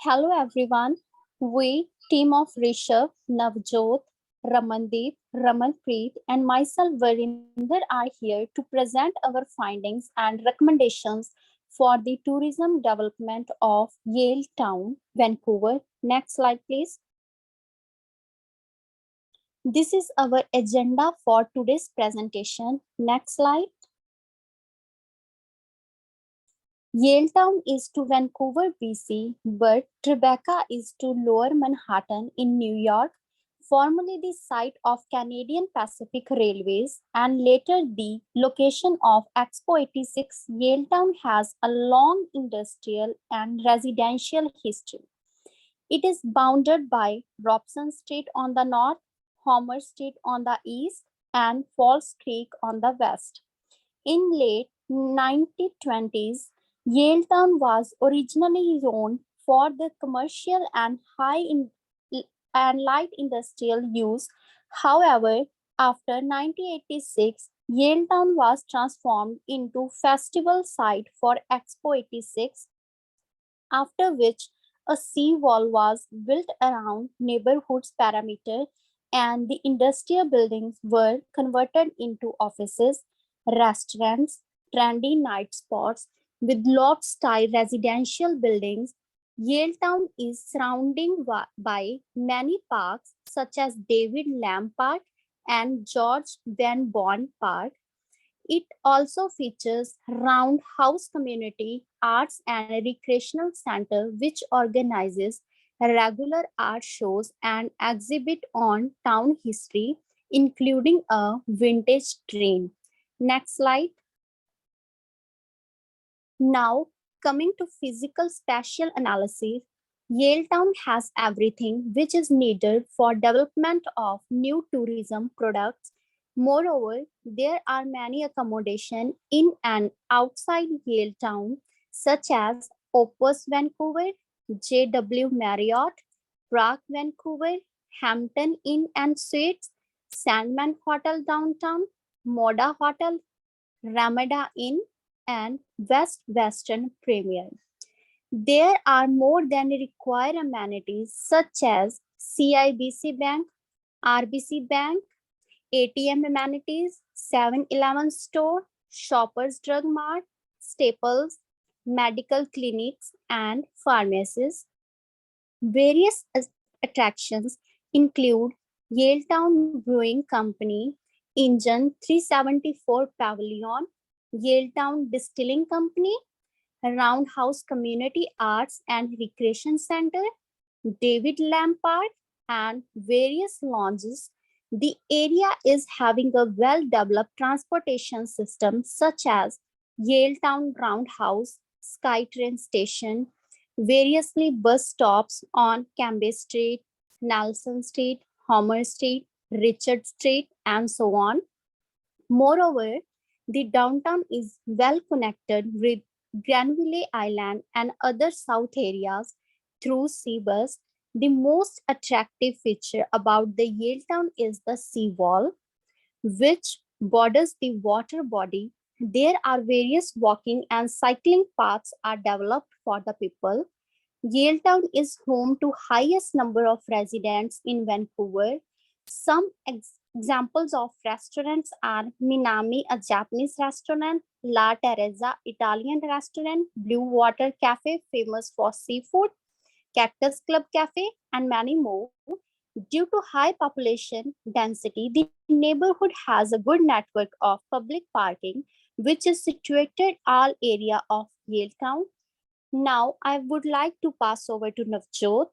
Hello everyone. We, team of Rishabh, Navjot, Ramandeep, Ramanpreet, and myself Varinder are here to present our findings and recommendations for the tourism development of Yale Town, Vancouver. Next slide, please. This is our agenda for today's presentation. Next slide. Yaletown is to Vancouver, BC, but Tribeca is to Lower Manhattan in New York, formerly the site of Canadian Pacific Railways and later the location of Expo 86. Yaletown has a long industrial and residential history. It is bounded by Robson Street on the north, Homer Street on the east, and Falls Creek on the west. In late 1920s, Yaletown was originally zoned for the commercial and light industrial use. However, after 1986, Yaletown was transformed into festival site for Expo 86, after which a seawall was built around neighborhood's perimeter and the industrial buildings were converted into offices, restaurants, trendy night spots with loft-style residential buildings. Yaletown is surrounded by many parks such as David Lamb Park and George Van Born Park. It also features Roundhouse Community Arts and Recreational Center, which organizes regular art shows and exhibit on town history, including a vintage train. Next slide. Now, coming to physical spatial analysis, Yaletown has everything which is needed for development of new tourism products. Moreover, there are many accommodations in and outside Yaletown, such as Opus Vancouver, JW Marriott, Prague Vancouver, Hampton Inn and Suites, Sandman Hotel Downtown, Moda Hotel, Ramada Inn, and Western Premier. There are more than required amenities such as CIBC Bank, RBC Bank, ATM amenities, 7-Eleven store, Shoppers Drug Mart, Staples, medical clinics, and pharmacies. Various attractions include Yaletown Brewing Company, Engine 374 Pavilion, Yaletown Distilling Company, Roundhouse Community Arts and Recreation Center, David Lamb Park, and various lounges. The area is having a well-developed transportation system such as Yaletown Roundhouse, SkyTrain Station, variously bus stops on Cambie Street, Nelson Street, Homer Street, Richard Street, and so on. Moreover, the downtown is well connected with Granville Island and other south areas through Seabus. The most attractive feature about the Yaletown is the seawall, which borders the water body. There are various walking and cycling paths are developed for the people. Yaletown is home to highest number of residents in Vancouver. Some examples of restaurants are Minami, a Japanese restaurant, La Teresa, Italian restaurant, Blue Water Cafe, famous for seafood, Cactus Club Cafe, and many more. Due to high population density, the neighborhood has a good network of public parking, which is situated all area of Yaletown. Now, I would like to pass over to Navjot.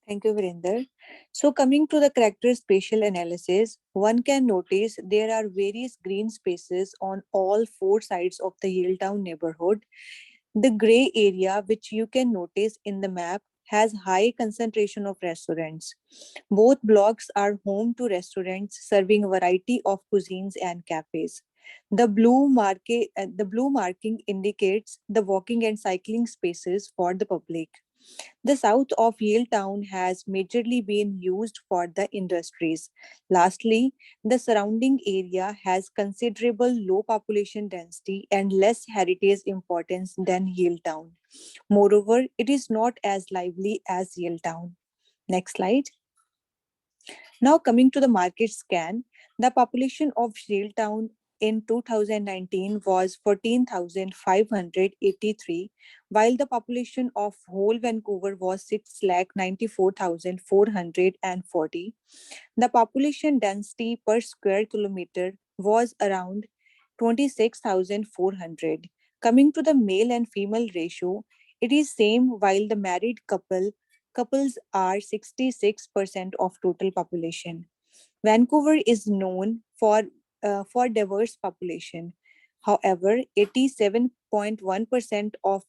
Thank you, Varinder. So coming to the character spatial analysis, one can notice there are various green spaces on all four sides of the Yaletown neighborhood. The gray area, which you can notice in the map, has high concentration of restaurants. Both blocks are home to restaurants serving a variety of cuisines and cafes. The blue marking indicates the walking and cycling spaces for the public. The south of Yaletown has majorly been used for the industries. Lastly, the surrounding area has considerable low population density and less heritage importance than Yaletown. Moreover, it is not as lively as Yaletown. Next slide. Now, coming to the market scan, the population of Town in 2019 was 14,583, while the population of whole Vancouver was 6,94,440. The population density per square kilometer was around 26,400. Coming to the male and female ratio, it is same while the married couples are 66% of total population. Vancouver is known for diverse population. However, 87.1% of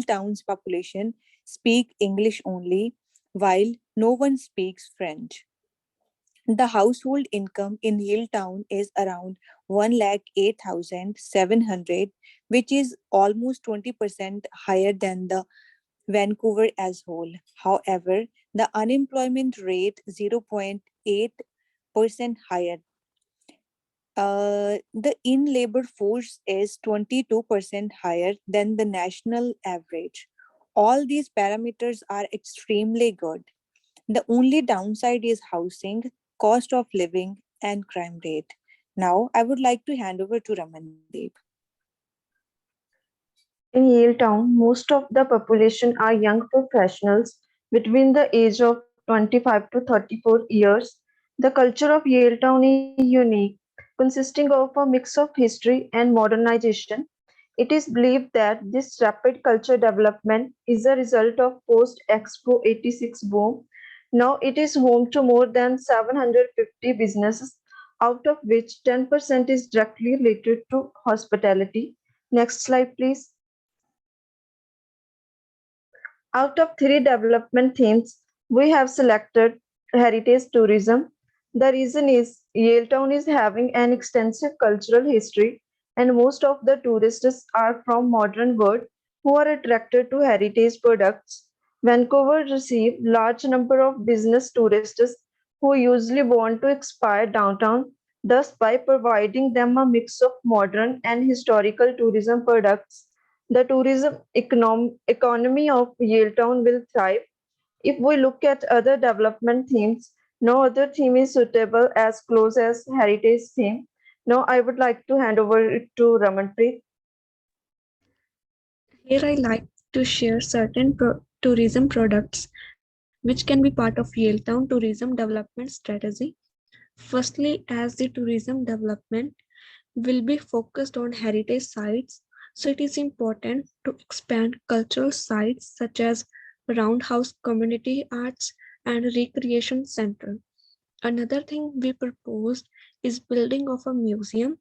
Town's population speak English only, while no one speaks French. The household income in Town is around 1,08,700, which is almost 20% higher than the Vancouver as whole. However, the unemployment rate 0.8% higher. The in labor force is 22% higher than the national average. All these parameters are extremely good. The only downside is housing, cost of living, and crime rate. Now, I would like to hand over to Ramandeep. In Yaletown, most of the population are young professionals between the age of 25 to 34 years. The culture of Yaletown is unique, consisting of a mix of history and modernization. It is believed that this rapid culture development is a result of post-Expo 86 boom. Now it is home to more than 750 businesses, out of which 10% is directly related to hospitality. Next slide, please. Out of three development themes, we have selected heritage tourism. The reason is Yaletown is having an extensive cultural history, and most of the tourists are from modern world who are attracted to heritage products. Vancouver receives large number of business tourists who usually want to expire downtown. Thus, by providing them a mix of modern and historical tourism products, the economy of Yaletown will thrive. If we look at other development themes, no other theme is suitable as close as heritage theme. Now I would like to hand over it to Ramanpreet. Here I like to share certain tourism products which can be part of Yaletown tourism development strategy. Firstly, as the tourism development will be focused on heritage sites, so it is important to expand cultural sites such as Roundhouse Community Arts and Recreation Center. Another thing we proposed is building of a museum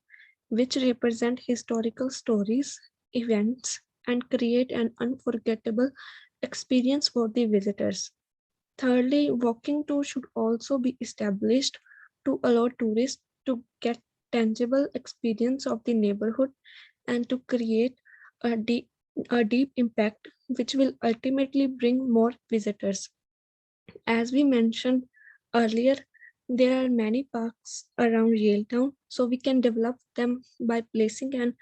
which represent historical stories, events, and create an unforgettable experience for the visitors. Thirdly, walking tours should also be established to allow tourists to get tangible experience of the neighborhood and to create a deep, a deep impact which will ultimately bring more visitors. As we mentioned earlier, there are many parks around Yaletown, so we can develop them by placing an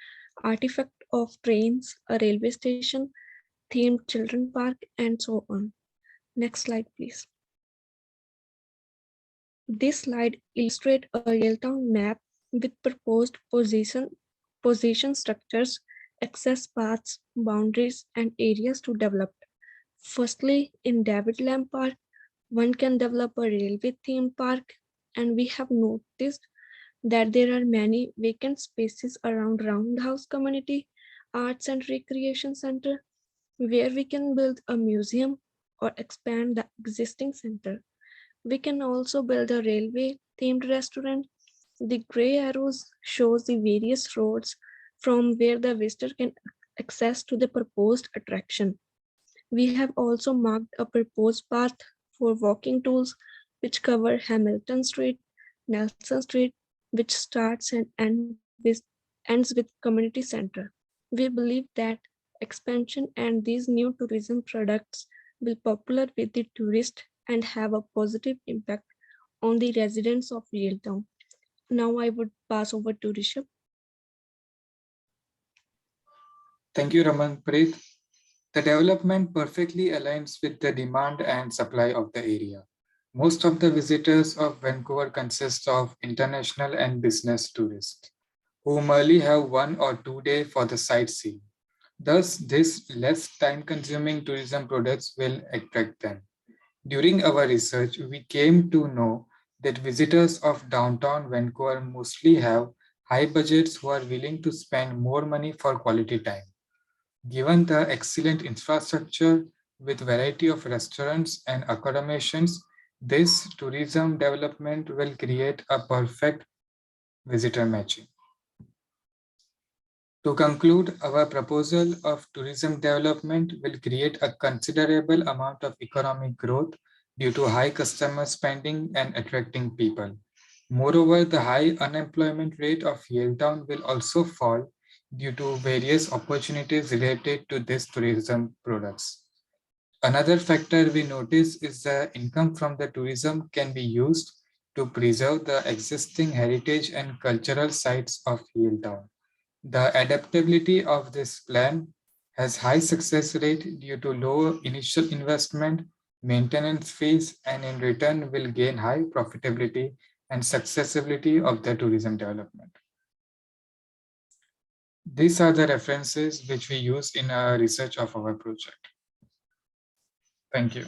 artifact of trains, a railway station, themed children park, and so on. Next slide, please. This slide illustrates a Yaletown map with proposed position structures, access paths, boundaries, and areas to develop. Firstly, in David Lamb Park, one can develop a railway theme park, and we have noticed that there are many vacant spaces around Roundhouse Community Arts and Recreation Center where we can build a museum or expand the existing center. We can also build a railway themed restaurant. The gray arrows shows the various roads from where the visitor can access to the proposed attraction. We have also marked a proposed path for walking tours which cover Hamilton Street, Nelson Street, which starts and ends with community center. We believe that expansion, and these new tourism products will popular with the tourist and have a positive impact on the residents of Yaletown. Now I would pass over to Rishabh. Thank you, Ramanpreet. The development perfectly aligns with the demand and supply of the area. Most of the visitors of Vancouver consist of international and business tourists who merely have 1 or 2 days for the sightseeing. Thus, this less time-consuming tourism products will attract them. During our research, we came to know that visitors of downtown Vancouver mostly have high budgets who are willing to spend more money for quality time. Given the excellent infrastructure with variety of restaurants and accommodations, this tourism development will create a perfect visitor matching. To conclude, our proposal of tourism development will create a considerable amount of economic growth due to high customer spending and attracting people. Moreover, the high unemployment rate of Yaletown will also fall due to various opportunities related to these tourism products. Another factor we notice is the income from the tourism can be used to preserve the existing heritage and cultural sites of Yaletown. The adaptability of this plan has high success rate due to low initial investment, maintenance fees, and in return will gain high profitability and successibility of the tourism development. These are the references which we use in our research of our project. Thank you.